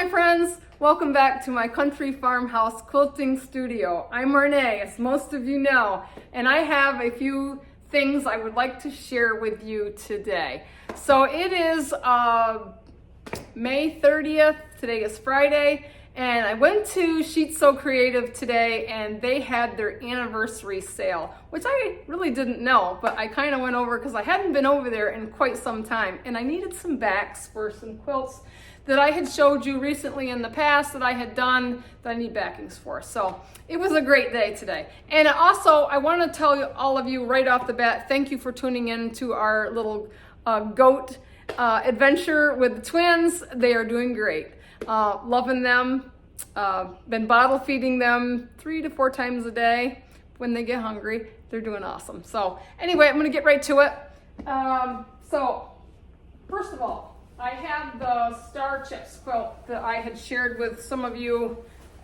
my friends, welcome back to my country farmhouse quilting studio. I'm Renee, as most of you know, and I have a few things I would like to share with you today. So it is May 30th, today is Friday, and I went to Sheetz So Creative today and they had their anniversary sale, which I really didn't know, but I kind of went over because I hadn't been over there in quite some time, and I needed some backs for some quilts that I had showed you recently in the past that I had done that I need backings for. So it was a great day today. And also, I want to tell you, all of you right off the bat, thank you for tuning in to our little goat adventure with the twins. They are doing great. Loving them. Been bottle feeding them 3 to 4 times a day when they get hungry. They're doing awesome. So anyway, I'm going to get right to it. So first of all, I have the Star Chips quilt that I had shared with some of you.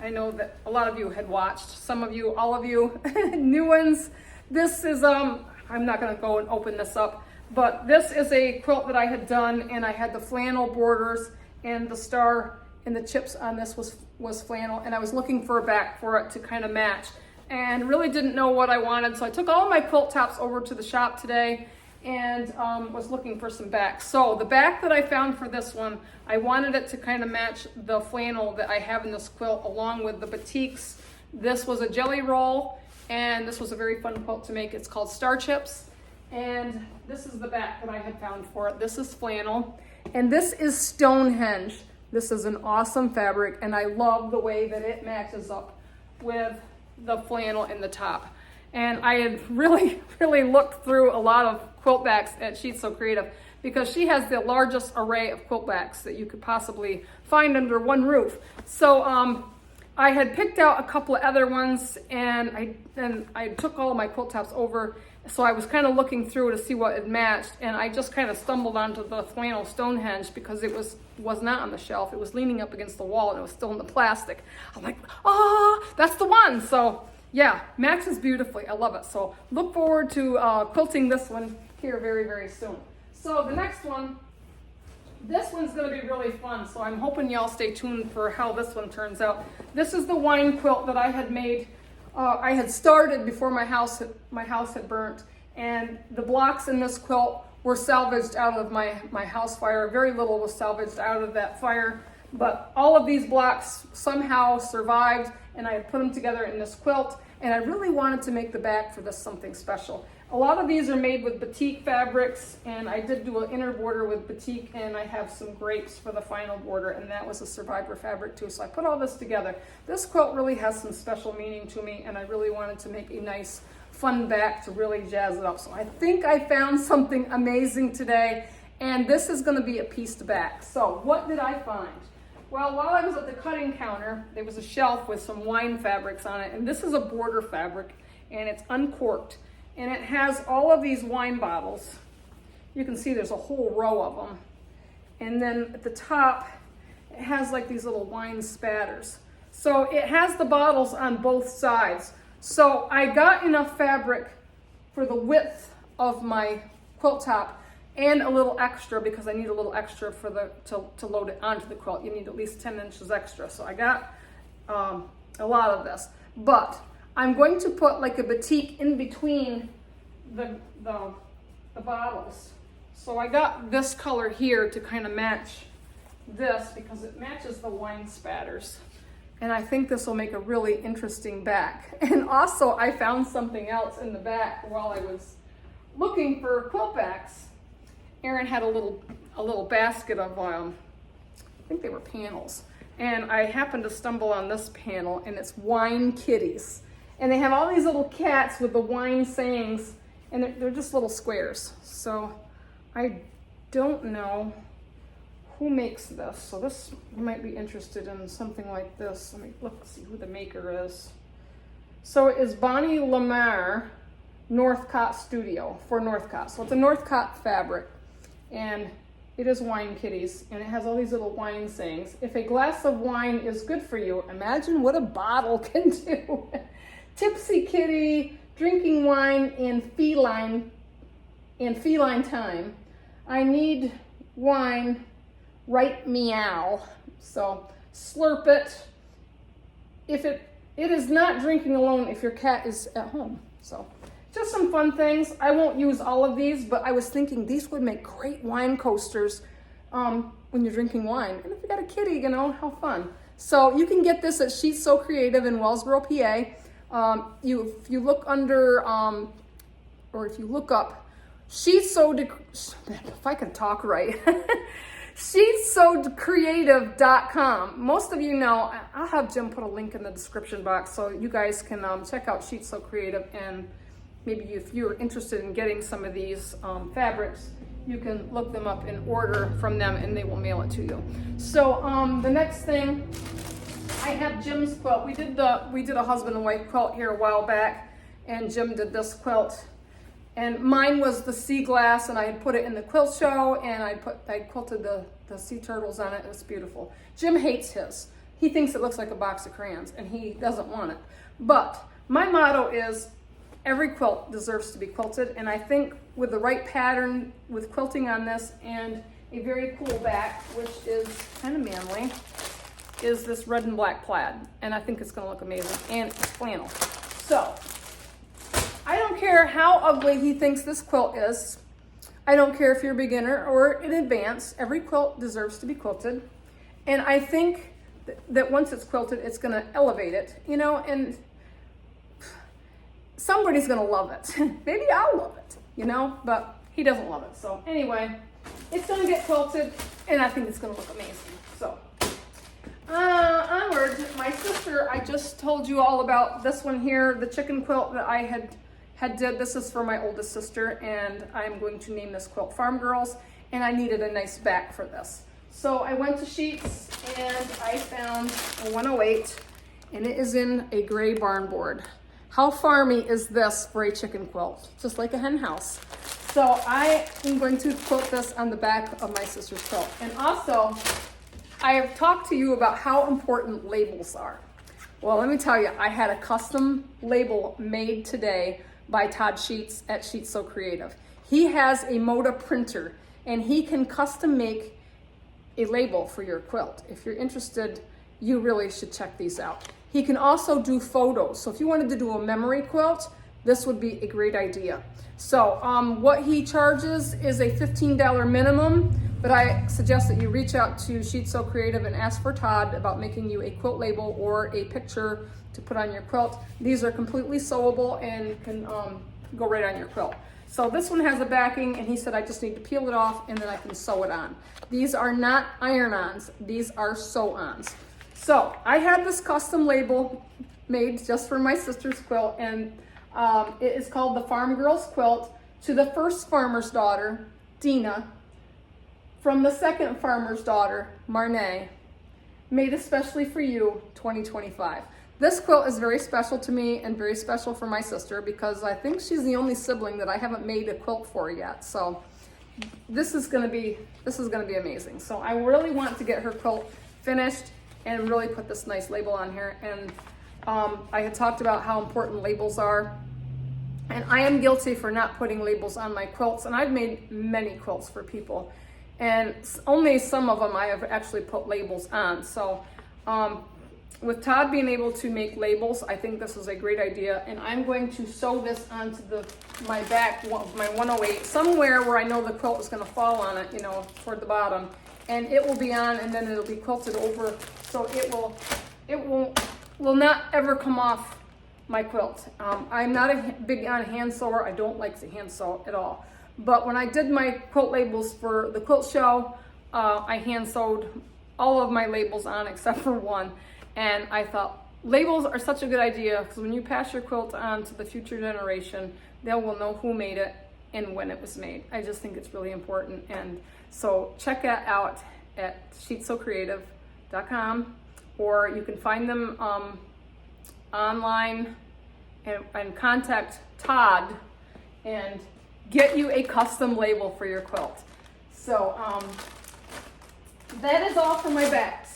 I know that a lot of you had watched. Some of you, all of you, new ones. This is, I'm not gonna go and open this up, but this is a quilt that I had done, and I had the flannel borders, and the star and the chips on this was flannel, and I was looking for a back for it to kind of match, and really didn't know what I wanted. So I took all my quilt tops over to the shop today and was looking for some backs. So the back that I found for this one, I wanted it to kind of match the flannel that I have in this quilt along with the batiks. This was a jelly roll, and this was a very fun quilt to make. It's called Star Chips, and this is the back that I had found for it. This is flannel, and this is Stonehenge. This is an awesome fabric, and I love the way that it matches up with the flannel in the top. And I had really looked through a lot of quilt backs at Sheetz So Creative because she has the largest array of quilt backs that you could possibly find under one roof. So I had picked out a couple of other ones, and I took all of my quilt tops over. So I was kind of looking through to see what it matched, and I just kind of stumbled onto the flannel Stonehenge because it was not on the shelf. It was leaning up against the wall, and it was still in the plastic. I'm like, oh, that's the one. So yeah, matches beautifully. I love it. So look forward to quilting this one here very soon. So the next one, this one's going to be really fun. So I'm hoping y'all stay tuned for how this one turns out. This is the wine quilt that I had made. I had started before my house had burnt, and the blocks in this quilt were salvaged out of my house fire. Very little was salvaged out of that fire, but all of these blocks somehow survived, and I had put them together in this quilt. And I really wanted to make the back for this something special. A lot of these are made with batik fabrics, and I did do an inner border with batik, and I have some grapes for the final border, and that was a survivor fabric too. So I put all this together. This quilt really has some special meaning to me, and I really wanted to make a nice, fun back to really jazz it up. So I think I found something amazing today, and this is going to be a pieced back. So what did I find? Well, while I was at the cutting counter, there was a shelf with some wine fabrics on it, and this is a border fabric, and it's uncorked, and it has all of these wine bottles. You can see there's a whole row of them, and then at the top, it has like these little wine spatters. So it has the bottles on both sides. So I got enough fabric for the width of my quilt top, and a little extra because I need a little extra for to load it onto the quilt. You need at least 10 inches extra. So I got a lot of this, but I'm going to put like a batik in between the bottles. So I got this color here to kind of match this because it matches the wine spatters. And I think this will make a really interesting back. And also I found something else in the back while I was looking for quilt backs. Erin had a little basket of, I think they were panels. And I happened to stumble on this panel, and it's wine kitties. And they have all these little cats with the wine sayings, and they're just little squares. So I don't know who makes this. So this, you might be interested in something like this. Let me look, see who the maker is. So it is Bonnie Lamar Northcott Studio for Northcott. So it's a Northcott fabric. And it is wine kitties, and it has all these little wine sayings. If a glass of wine is good for you, imagine what a bottle can do. Tipsy kitty, drinking wine in feline time. I need wine, right meow. So slurp it. It is not drinking alone if your cat is at home. So just some fun things. I won't use all of these, but I was thinking these would make great wine coasters when you're drinking wine. And if you got a kitty, you know, how fun. So you can get this at Sheetz So Creative in Wellsboro, PA. If you look under, or if you look up Sheetz So, if I can talk right, SheetzSoCreative.com. Most of you know, I'll have Jim put a link in the description box so you guys can check out Sheetz So Creative, and maybe if you're interested in getting some of these fabrics, you can look them up and order from them and they will mail it to you. So the next thing, I have Jim's quilt. We did a husband and wife quilt here a while back, and Jim did this quilt. And mine was the sea glass, and I had put it in the quilt show, and I quilted the sea turtles on it. It was beautiful. Jim hates his. He thinks it looks like a box of crayons, and he doesn't want it. But my motto is every quilt deserves to be quilted, and I think with the right pattern, with quilting on this, and a very cool back, which is kind of manly, is this red and black plaid. And I think it's gonna look amazing, and it's flannel. So, I don't care how ugly he thinks this quilt is. I don't care if you're a beginner or in advance. Every quilt deserves to be quilted. And I think that once it's quilted, it's gonna elevate it, you know, and somebody's gonna love it. Maybe I'll love it, you know, but he doesn't love it. So anyway, it's gonna get quilted, and I think it's gonna look amazing. So onward, my sister, I just told you all about this one here, the chicken quilt that I had did. This is for my oldest sister, and I'm going to name this quilt Farm Girls, and I needed a nice back for this. So I went to Sheetz and I found a 108, and it is in a gray barn board. How farmy is this for a chicken quilt? Just like a hen house. So I am going to quilt this on the back of my sister's quilt. And also, I have talked to you about how important labels are. Well, let me tell you, I had a custom label made today by Todd Sheetz at Sheetz So Creative. He has a Moda printer, and he can custom make a label for your quilt. If you're interested, you really should check these out. He can also do photos. So if you wanted to do a memory quilt, this would be a great idea. So what he charges is a $15 minimum, but I suggest that you reach out to Sheetz So Creative and ask for Todd about making you a quilt label or a picture to put on your quilt. These are completely sewable and can go right on your quilt. So this one has a backing, and he said I just need to peel it off and then I can sew it on. These are not iron-ons, these are sew-ons. So I had this custom label made just for my sister's quilt, and it is called the Farm Girls Quilt to the first farmer's daughter, Dina, from the second farmer's daughter, Marnay, made especially for you, 2025. This quilt is very special to me and very special for my sister because I think she's the only sibling that I haven't made a quilt for yet. So this is gonna be amazing. So I really want to get her quilt finished and really put this nice label on here. And I had talked about how important labels are. And I am guilty for not putting labels on my quilts, and I've made many quilts for people. And only some of them I have actually put labels on. So with Todd being able to make labels, I think this is a great idea. And I'm going to sew this onto my back, my 108, somewhere where I know the quilt is gonna fall on it, you know, toward the bottom. And it will be on, and then it'll be quilted over, so it will not ever come off my quilt. I'm not a big on hand sewer. I don't like to hand sew at all. But when I did my quilt labels for the quilt show, I hand sewed all of my labels on except for one. And I thought labels are such a good idea because when you pass your quilt on to the future generation, they will know who made it and when it was made. I just think it's really important. And so check that out at SheetzSoCreative.com, or you can find them online and contact Todd and get you a custom label for your quilt. So that is all for my backs.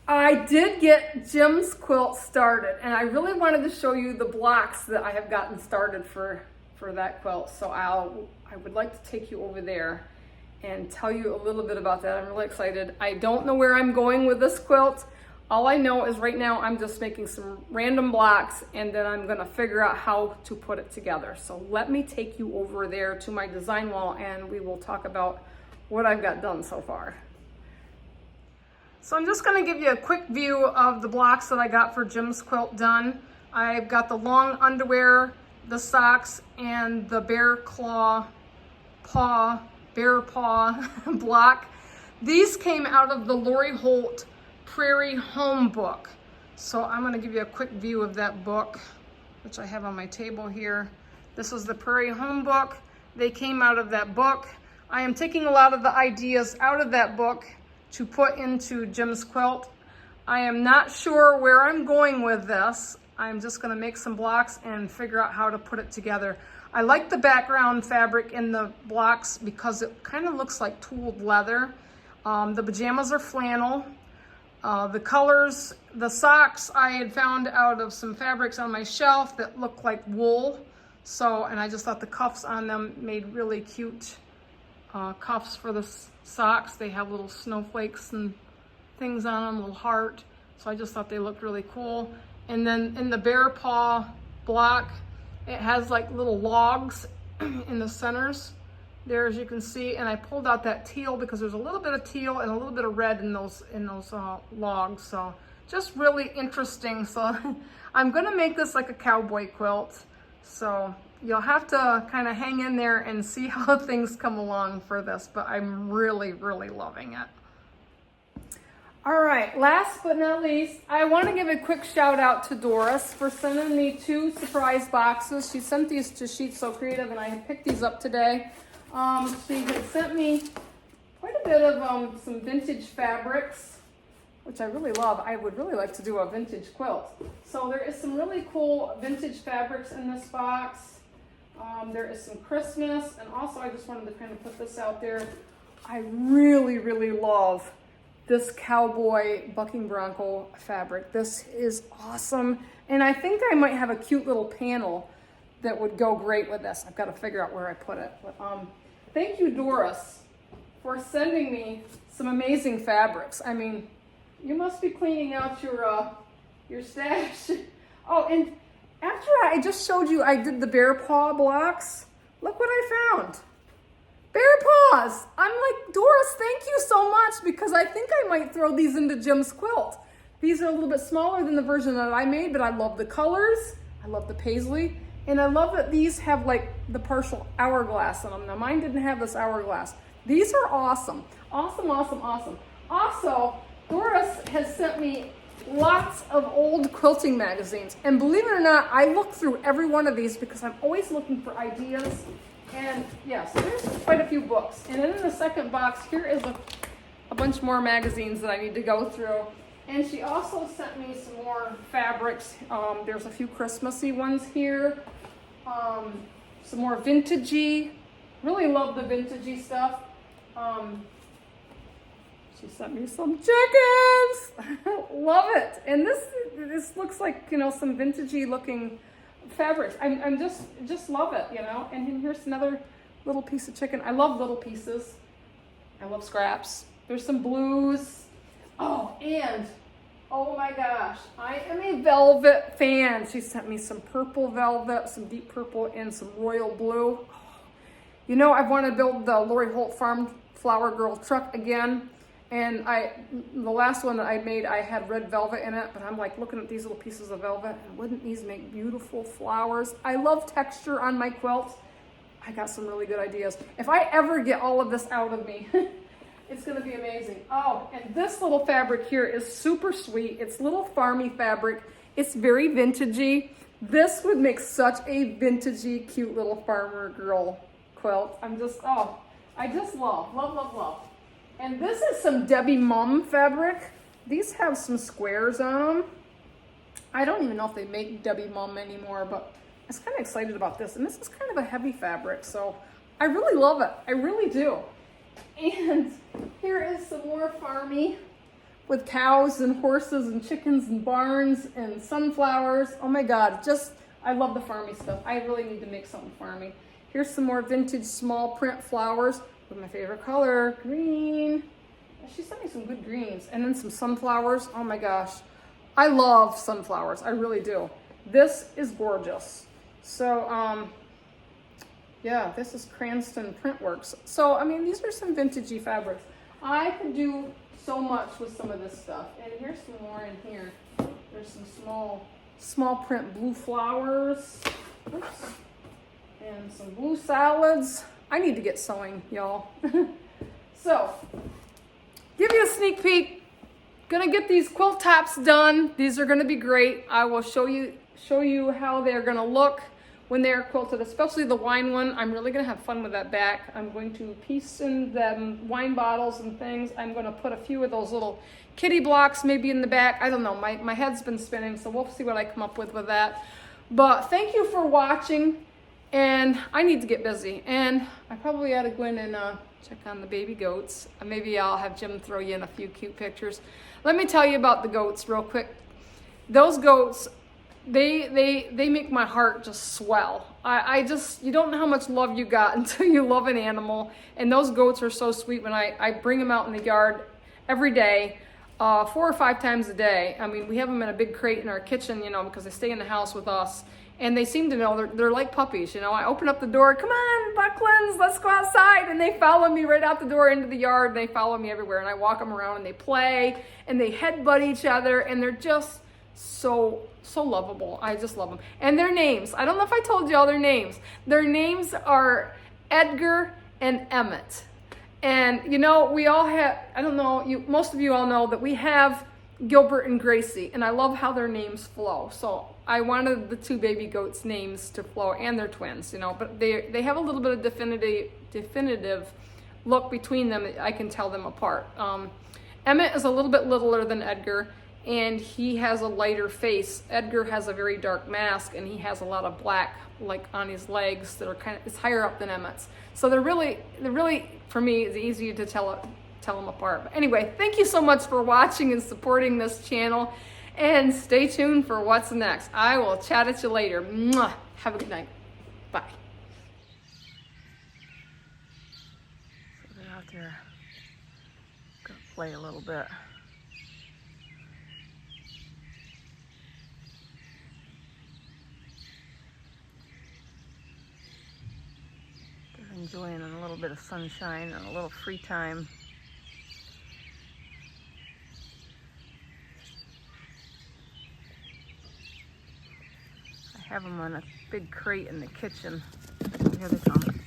I did get Jim's quilt started, and I really wanted to show you the blocks that I have gotten started for that quilt. So I would like to take you over there and tell you a little bit about that. I'm really excited. I don't know where I'm going with this quilt. All I know is right now I'm just making some random blocks, and then I'm gonna figure out how to put it together. So let me take you over there to my design wall and we will talk about what I've got done so far. So I'm just gonna give you a quick view of the blocks that I got for Jim's quilt done. I've got the long underwear, the socks, and the bear paw block. These came out of the Lori Holt Prairie Home book. So I'm gonna give you a quick view of that book, which I have on my table here. This is the Prairie Home book. They came out of that book. I am taking a lot of the ideas out of that book to put into Jim's quilt. I am not sure where I'm going with this. I'm just gonna make some blocks and figure out how to put it together. I like the background fabric in the blocks because it kind of looks like tooled leather. The pajamas are flannel. The colors, the socks I had found out of some fabrics on my shelf that look like wool. So, and I just thought the cuffs on them made really cute cuffs for the socks. They have little snowflakes and things on them, little heart. So I just thought they looked really cool. And then in the bear paw block, it has like little logs in the centers there, as you can see. And I pulled out that teal because there's a little bit of teal and a little bit of red in those logs. So just really interesting. So I'm gonna make this like a cowboy quilt. So you'll have to kind of hang in there and see how things come along for this, but I'm really, really loving it. All right, last but not least, I want to give a quick shout out to Doris for sending me 2 surprise boxes. She sent these to Sheetz So Creative, and I had picked these up today. She had sent me quite a bit of some vintage fabrics, which I really love. I would really like to do a vintage quilt. So there is some really cool vintage fabrics in this box. There is some Christmas, and also I just wanted to kind of put this out there. I really, really love this cowboy bucking bronco fabric. This is awesome. And I think I might have a cute little panel that would go great with this. I've got to figure out where I put it. But thank you, Doris, for sending me some amazing fabrics. I mean, you must be cleaning out your stash. Oh, and after I just showed you I did the bear paw blocks, look what I found. Bear paws. I'm like, Doris, thank you so much, because I think I might throw these into Jim's quilt. These are a little bit smaller than the version that I made, but I love the colors. I love the paisley. And I love that these have like the partial hourglass in them. Now mine didn't have this hourglass. These are awesome. Awesome, awesome, awesome. Also, Doris has sent me lots of old quilting magazines. And believe it or not, I look through every one of these because I'm always looking for ideas. And yes, there's quite a few books. And then in the second box, here is a bunch more magazines that I need to go through. And she also sent me some more fabrics. There's a few Christmassy ones here. Some more vintagey. Really love the vintagey stuff. She sent me some chickens. Love it. And this looks like, you know, some vintagey looking fabrics. I'm just love it, you know. And then here's another little piece of chicken. I love little pieces. I love scraps. There's some blues. Oh, and oh my gosh, I am a velvet fan. She sent me some purple velvet, some deep purple, and some royal blue. You know, I want to build the Lori Holt Farm Flower Girl truck again. And the last one that I made, I had red velvet in it, but I'm like looking at these little pieces of velvet, and wouldn't these make beautiful flowers? I love texture on my quilts. I got some really good ideas. If I ever get all of this out of me, it's gonna be amazing. Oh, and this little fabric here is super sweet. It's little farmy fabric. It's very vintagey. This would make such a vintagey, cute little farmer girl quilt. I just love, love, love, love. And this is some Debbie Mum fabric. These have some squares on them. I don't even know if they make Debbie Mum anymore, but I was kind of excited about this. And this is kind of a heavy fabric, so I really love it. I really do. And here is some more farmy with cows and horses and chickens and barns and sunflowers. Oh my God, I love the farmy stuff. I really need to make something farmy. Here's some more vintage small print flowers with my favorite color, green. She sent me some good greens. And then some sunflowers. Oh my gosh. I love sunflowers. I really do. This is gorgeous. So, yeah, this is Cranston Printworks. So, I mean, these are some vintagey fabrics. I could do so much with some of this stuff. And here's some more in here. There's some small print blue flowers. Oops. And some blue salads. I need to get sewing, y'all. So, give you a sneak peek. Gonna get these quilt tops done. These are gonna be great. I will show you how they're gonna look when they're quilted, especially the wine one. I'm really gonna have fun with that back. I'm going to piece in them wine bottles and things. I'm gonna put a few of those little kitty blocks maybe in the back. I don't know, my head's been spinning, so we'll see what I come up with that. But thank you for watching, and I need to get busy. And I probably ought to go in and check on the baby goats. Maybe I'll have Jim throw you in a few cute pictures. Let me tell you about the goats real quick. Those goats, they make my heart just swell. You don't know how much love you got until you love an animal. And those goats are so sweet. When I bring them out in the yard every day, 4 or 5 times a day. I mean, we have them in a big crate in our kitchen, you know, because they stay in the house with us. And they seem to know, they're like puppies, you know. I open up the door, come on, Bucklands, let's go outside. And they follow me right out the door into the yard. They follow me everywhere. And I walk them around and they play and they headbutt each other. And they're just so lovable. I just love them. And their names, I don't know if I told you all their names. Their names are Edgar and Emmett. And you know, we all have, I don't know, most of you all know that we have Gilbert and Gracie, and I love how their names flow. So I wanted the 2 baby goats' names to flow, and they're twins, you know, but they have a little bit of definitive look between them. I can tell them apart. Emmett is a little bit littler than Edgar, and he has a lighter face. Edgar has a very dark mask, and he has a lot of black, like on his legs, that are it's higher up than Emmett's. So they're really, for me, it's easy to tell them apart. But anyway, thank you so much for watching and supporting this channel, and stay tuned for what's next. I will chat at you later. Mwah. Have a good night. Bye. So they're out there, gonna play a little bit. They're enjoying a little bit of sunshine and a little free time. I have them on a big crate in the kitchen. Here they come.